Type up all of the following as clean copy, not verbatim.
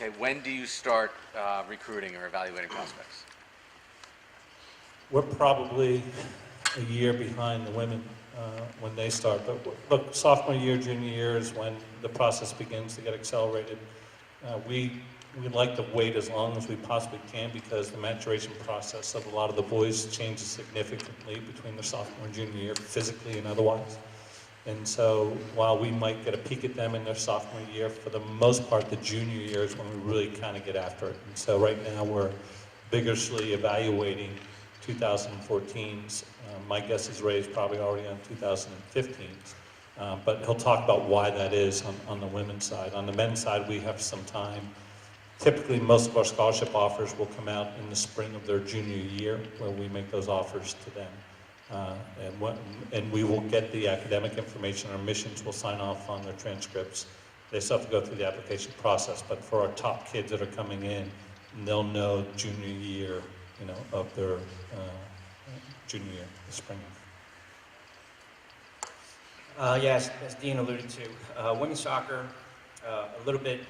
Okay, when do you start recruiting or evaluating prospects? We're probably a year behind the women when they start. But look, sophomore year, junior year is when the process begins to get accelerated. We like to wait as long as we possibly can because the maturation process of a lot of the boys changes significantly between their sophomore and junior year, physically and otherwise. And so while we might get a peek at them in their sophomore year, for the most part, the junior year is when we really kind of get after it. And so right now we're vigorously evaluating 2014s. My guess is Ray's probably already on 2015s. But he'll talk about why that is on the women's side. On the men's side, we have some time. Typically, most of our scholarship offers will come out in the spring of their junior year, where we make those offers to them. And we will get the academic information. Our admissions will sign off on their transcripts. They still have to go through the application process, but for our top kids that are coming in, they'll know junior year, of their junior year, the spring. Yes, as Dean alluded to, women's soccer a little bit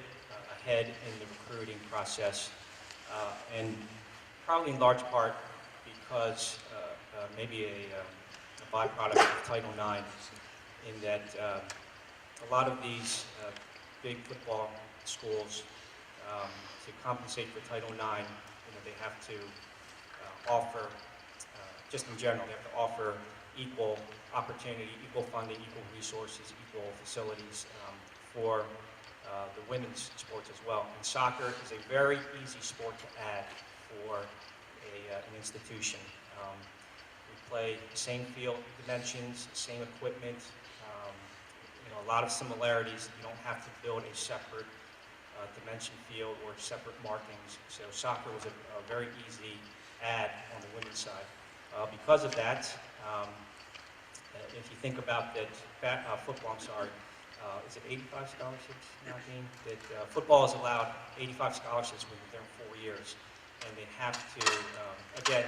ahead in the recruiting process, and probably in large part because maybe a byproduct of Title IX, in that a lot of these big football schools, to compensate for Title IX, they have to offer, just in general, they have to offer equal opportunity, equal funding, equal resources, equal facilities for the women's sports as well. And soccer is a very easy sport to add for an institution. We play the same field dimensions, same equipment, a lot of similarities. You don't have to build a separate dimension field or separate markings. So soccer was a very easy add on the women's side. Because of that, if you think about that, football, I'm sorry, is it 85 scholarships now, Dean? That football is allowed 85 scholarships when they're in 4 years. And they have to, again,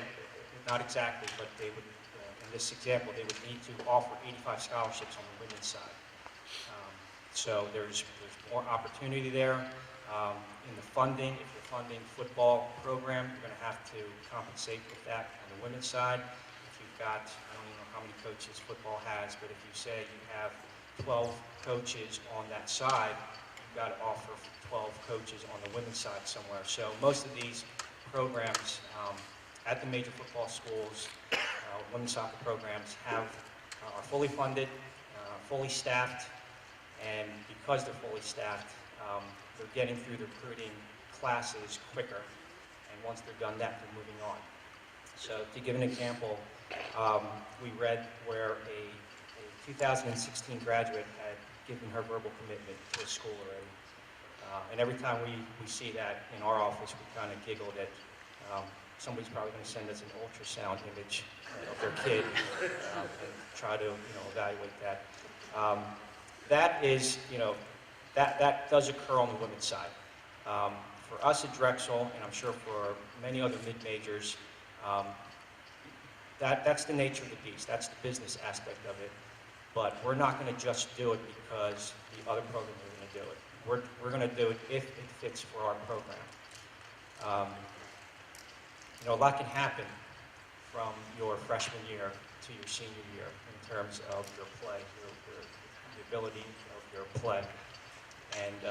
not exactly, but they would, in this example, they would need to offer 85 scholarships on the women's side. So there's more opportunity there. In the funding, if you're funding football program, you're going to have to compensate with that on the women's side. If you've got, I don't even know how many coaches football has, but if you say you have 12 coaches on that side, you've got to offer 12 coaches on the women's side somewhere. So most of these programs at the major football schools, women's soccer programs are fully funded, fully staffed, and because they're fully staffed, they're getting through the recruiting classes quicker, and once they're done that, they're moving on. So to give an example, we read where a 2016 graduate had given her verbal commitment to a school already. And every time we see that in our office, we kind of giggle that somebody's probably going to send us an ultrasound image of their kid and try to evaluate that. That is, that does occur on the women's side. For us at Drexel, and I'm sure for many other mid-majors, that's the nature of the beast. That's the business aspect of it. But we're not going to just do it because the other programs are going to do it. We're going to do it if it fits for our program. A lot can happen from your freshman year to your senior year in terms of your play, the ability of your play. And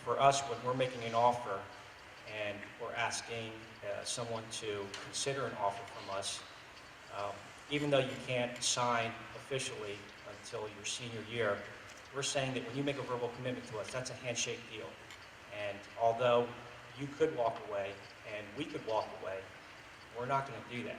for us, when we're making an offer and we're asking someone to consider an offer from us, even though you can't sign officially until your senior year, we're saying that when you make a verbal commitment to us, that's a handshake deal. And although you could walk away and we could walk away, we're not going to do that.